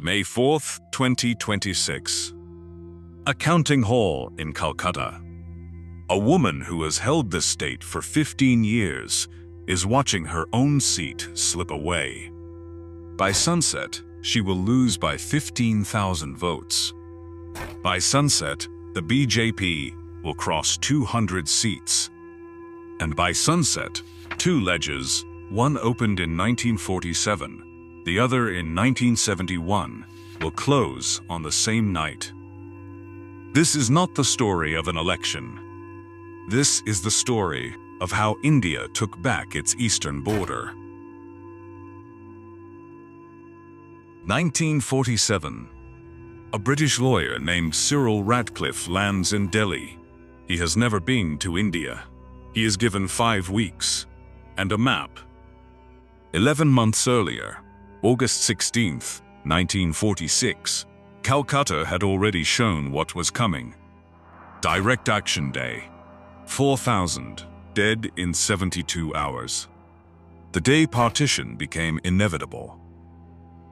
May 4, 2026. A counting hall in Calcutta. A woman who has held this state for 15 years is watching her own seat slip away. By sunset, she will lose by 15,000 votes. By sunset, the BJP will cross 200 seats. And by sunset, two ledges, one opened in 1947, the other in 1971, will close on the same night. This is not the story of an election. This is the story of how India took back its eastern border. 1947. A British lawyer named Cyril Radcliffe lands in Delhi. He has never been to India. He is given 5 weeks and a map. 11 months earlier, August 16, 1946, Calcutta had already shown what was coming. Direct Action Day. 4,000 dead in 72 hours. The day partition became inevitable.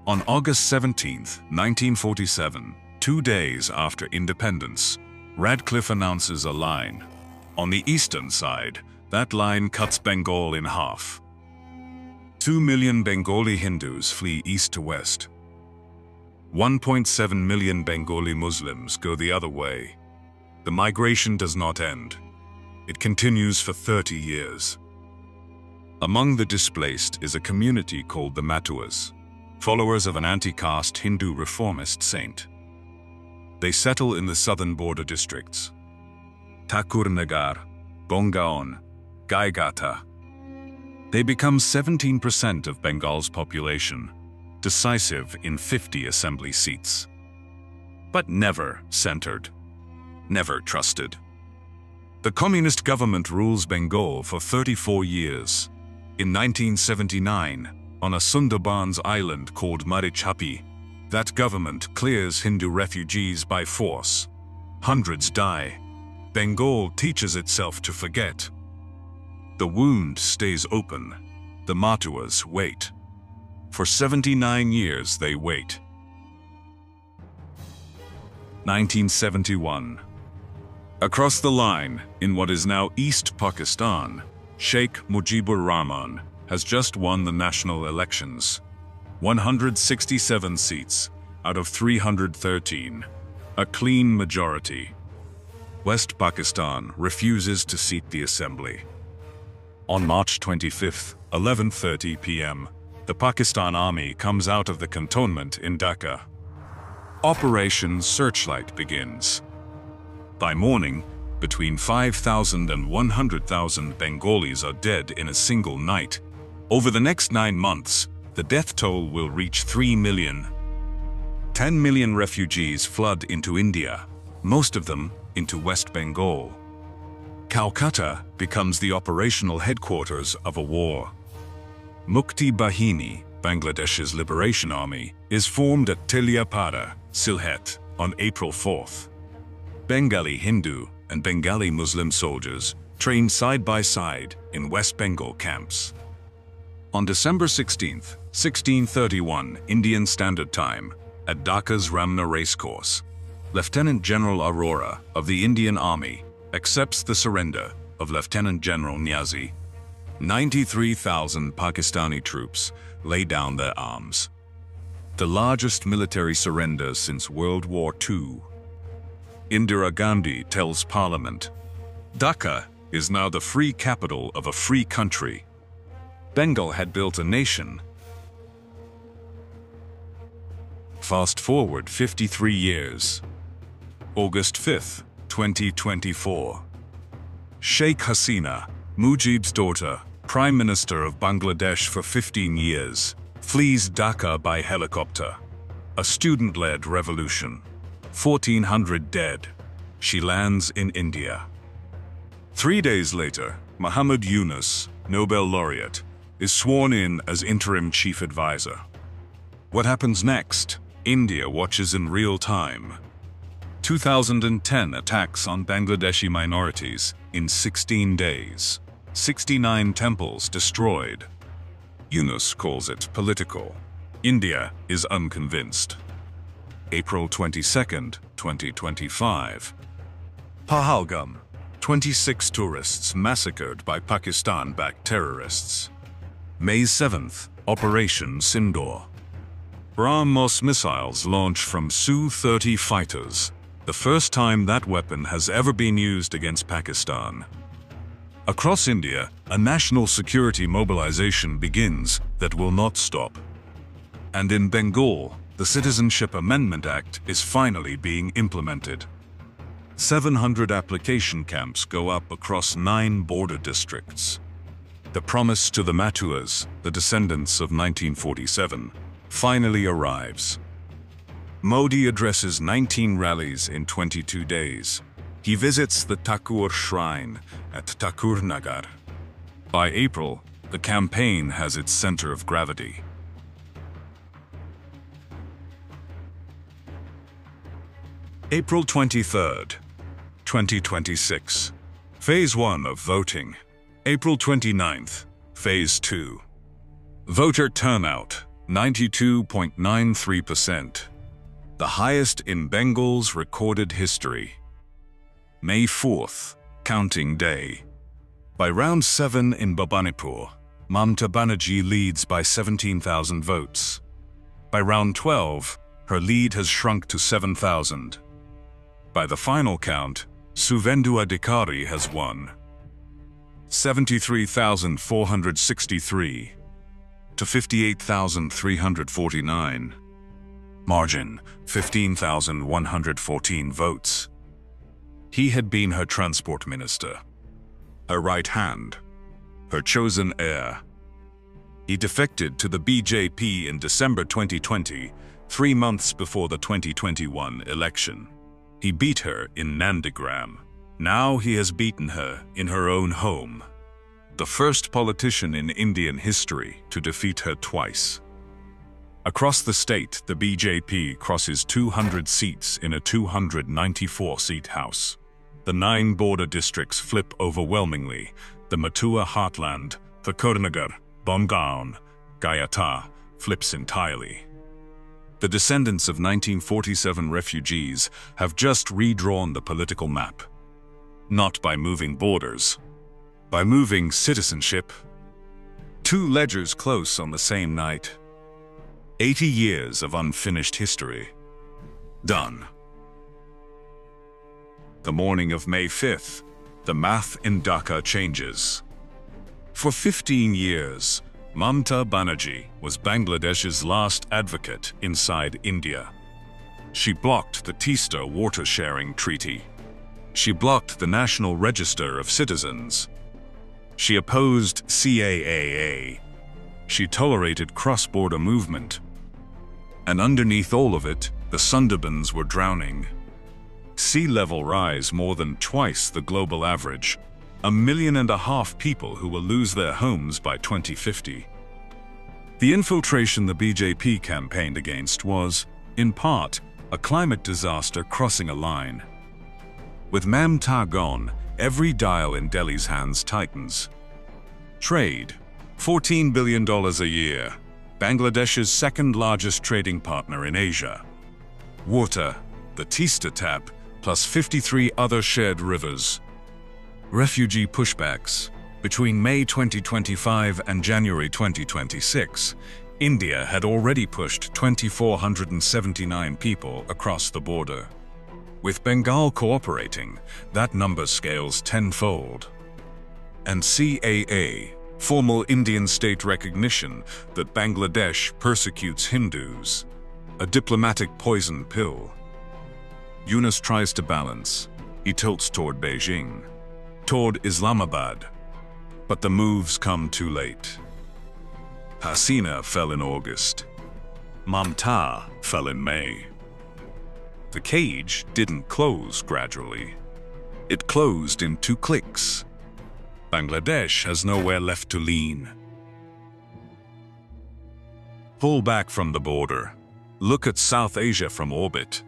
On August 17, 1947, 2 days after independence, Radcliffe announces a line. On the eastern side, that line cuts Bengal in half. 2 million Bengali Hindus flee east to west. 1.7 million Bengali Muslims go the other way. The migration does not end. It continues for 30 years. Among the displaced is a community called the Matuas, followers of an anti-caste Hindu reformist saint. They settle in the southern border districts: Thakurnagar, Bongaon, Gaigata. They become 17% of Bengal's population, decisive in 50 assembly seats. But never centered, never trusted. The communist government rules Bengal for 34 years. In 1979, on a Sundarbans island called Marichapi, that government clears Hindu refugees by force. Hundreds die. Bengal teaches itself to forget. The wound stays open. The Matuas wait. For 79 years they wait. 1971. Across the line, in what is now East Pakistan, Sheikh Mujibur Rahman has just won the national elections. 167 seats out of 313, a clean majority. West Pakistan refuses to seat the assembly. On March 25, 11:30 p.m., the Pakistan Army comes out of the cantonment in Dhaka. Operation Searchlight begins. By morning, between 5,000 and 100,000 Bengalis are dead in a single night. Over the next 9 months, the death toll will reach 3 million. 10 million refugees flood into India, most of them into West Bengal. Calcutta becomes the operational headquarters of a war. Mukti Bahini, Bangladesh's liberation army, is formed at Teliapada, Sylhet, on April 4th. Bengali Hindu and Bengali Muslim soldiers train side by side in West Bengal camps. On December 16, 1631 Indian Standard Time, at Dhaka's Ramna Racecourse, Lieutenant General Aurora of the Indian Army accepts the surrender of Lieutenant General Niazi. 93,000 Pakistani troops lay down their arms. The largest military surrender since World War II. Indira Gandhi tells Parliament, Dhaka is now the free capital of a free country. Bengal had built a nation. Fast forward 53 years. August 5, 2024. Sheikh Hasina, Mujib's daughter, Prime Minister of Bangladesh for 15 years, flees Dhaka by helicopter. A student-led revolution. 1,400 dead. She lands in India. 3 days later, Muhammad Yunus, Nobel laureate, is sworn in as interim chief advisor. What happens next? India watches in real time. 2010 attacks on Bangladeshi minorities in 16 days. 69 temples destroyed. Yunus calls it political. India is unconvinced. April 22, 2025. Pahalgam, 26 tourists massacred by Pakistan-backed terrorists. May 7th, Operation Sindoor. BrahMos missiles launched from Su-30 fighters, the first time that weapon has ever been used against Pakistan. Across India, a national security mobilization begins that will not stop. And in Bengal, the Citizenship Amendment Act is finally being implemented. 700 application camps go up across 9 border districts. The promise to the Matuas, the descendants of 1947, finally arrives. Modi addresses 19 rallies in 22 days. He visits the Thakur Shrine at Thakur Nagar. By April, the campaign has its center of gravity. April 23rd, 2026. Phase 1 of voting. April 29th, Phase 2. Voter turnout, 92.93%. The highest in Bengal's recorded history. May 4th, counting day. By round 7 in Bhabanipur, Mamta Banerjee leads by 17,000 votes. By round 12, her lead has shrunk to 7,000. By the final count, Suvendu Adhikari has won. 73,463 to 58,349. Margin, 15,114 votes. He had been her transport minister, her right hand, her chosen heir. He defected to the BJP in December 2020, 3 months before the 2021 election. He beat her in Nandigram. Now he has beaten her in her own home. The first politician in Indian history to defeat her twice. Across the state, the BJP crosses 200 seats in a 294-seat house. The 9 border districts flip overwhelmingly. The Matua heartland, Thakurnagar, Bengal, Gayata, flips entirely. The descendants of 1947 refugees have just redrawn the political map. Not by moving borders, by moving citizenship. 2 ledgers close on the same night. 80 years of unfinished history. Done. The morning of May 5th, the math in Dhaka changes. For 15 years, Mamta Banerjee was Bangladesh's last advocate inside India. She blocked the Teesta water-sharing treaty. She blocked the National Register of Citizens. She opposed CAA. She tolerated cross-border movement. And underneath all of it, the Sundarbans were drowning. Sea level rise more than twice the global average. 1.5 million people who will lose their homes by 2050. The infiltration the BJP campaigned against was, in part, a climate disaster crossing a line. With Mamta gone, every dial in Delhi's hands tightens. Trade, $14 billion a year. Bangladesh's second-largest trading partner in Asia. Water, the Teesta tap, plus 53 other shared rivers. Refugee pushbacks. Between May 2025 and January 2026, India had already pushed 2,479 people across the border. With Bengal cooperating, that number scales tenfold. And CAA, formal Indian state recognition that Bangladesh persecutes Hindus, a diplomatic poison pill. Yunus tries to balance. He tilts toward Beijing, toward Islamabad. But the moves come too late. Hasina fell in August. Mamta fell in May. The cage didn't close gradually. It closed in 2 clicks. Bangladesh has nowhere left to lean. Pull back from the border. Look at South Asia from orbit.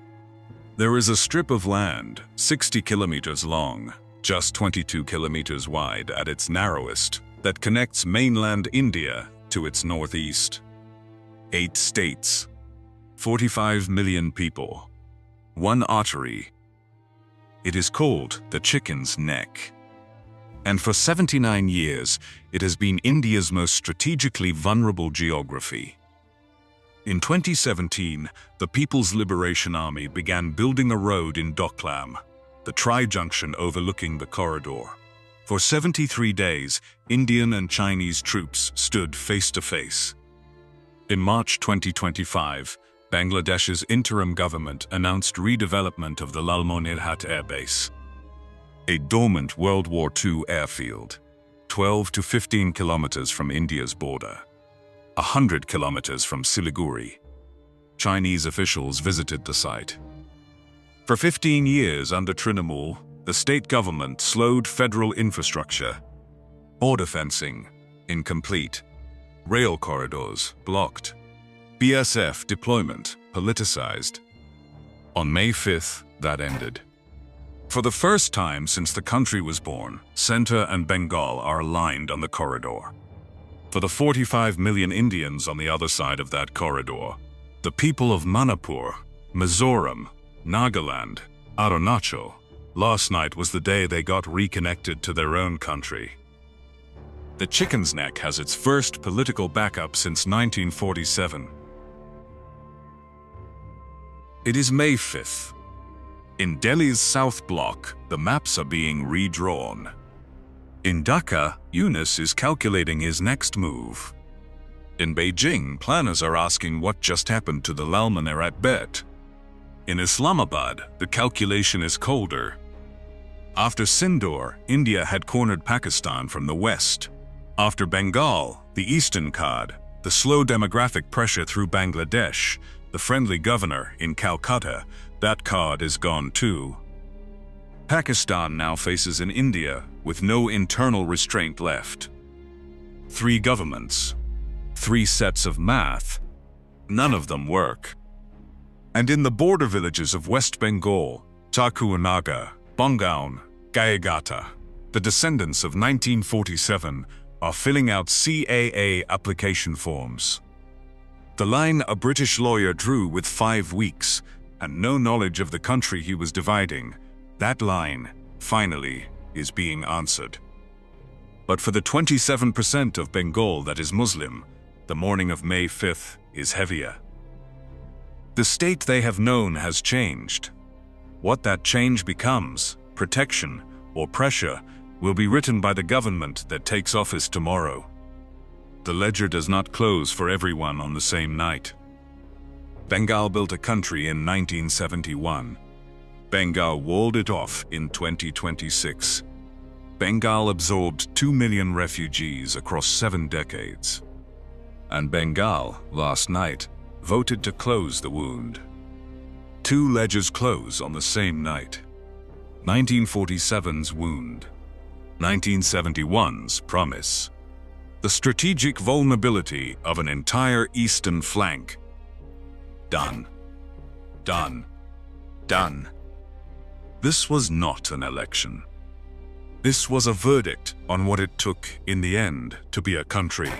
There is a strip of land, 60 kilometers long, just 22 kilometers wide at its narrowest, that connects mainland India to its northeast. 8 states, 45 million people. One artery. It is called the chicken's neck. And for 79 years, it has been India's most strategically vulnerable geography. In 2017, the People's Liberation Army began building a road in Doklam, the tri-junction overlooking the corridor. For 73 days, Indian and Chinese troops stood face to face. In March 2025, Bangladesh's interim government announced redevelopment of the Lalmonirhat Air Base, a dormant World War II airfield, 12 to 15 kilometers from India's border, 100 kilometers from Siliguri. Chinese officials visited the site. For 15 years under Trinamool, the state government slowed federal infrastructure. Border fencing, incomplete. Rail corridors, blocked. BSF deployment, politicized. On May 5th, that ended. For the first time since the country was born, Centre and Bengal are aligned on the corridor. For the 45 million Indians on the other side of that corridor, the people of Manipur, Mizoram, Nagaland, Arunachal, last night was the day they got reconnected to their own country. The chicken's neck has its first political backup since 1947. It is May 5th. In Delhi's South Block, the maps are being redrawn. In Dhaka, Yunus is calculating his next move. In Beijing, planners are asking what just happened to the Lalmonirhat bet. In Islamabad, the calculation is colder. After Sindoor, India had cornered Pakistan from the west. After Bengal, the eastern card, the slow demographic pressure through Bangladesh, the friendly governor in Calcutta, that card is gone too. Pakistan now faces an India with no internal restraint left. 3 governments, 3 sets of math, none of them work. And in the border villages of West Bengal, Takuanaga, Bongaon, Gayagata, the descendants of 1947 are filling out CAA application forms. The line a British lawyer drew with 5 weeks and no knowledge of the country he was dividing, that line, finally, is being answered. But for the 27% of Bengal that is Muslim, the morning of May 5th is heavier. The state they have known has changed. What that change becomes, protection or pressure, will be written by the government that takes office tomorrow. The ledger does not close for everyone on the same night. Bengal built a country in 1971. Bengal walled it off in 2026. Bengal absorbed 2 million refugees across 7 decades. And Bengal, last night, voted to close the wound. 2 ledgers close on the same night. 1947's wound. 1971's promise. The strategic vulnerability of an entire eastern flank. Done. Done. Done. This was not an election. This was a verdict on what it took in the end to be a country.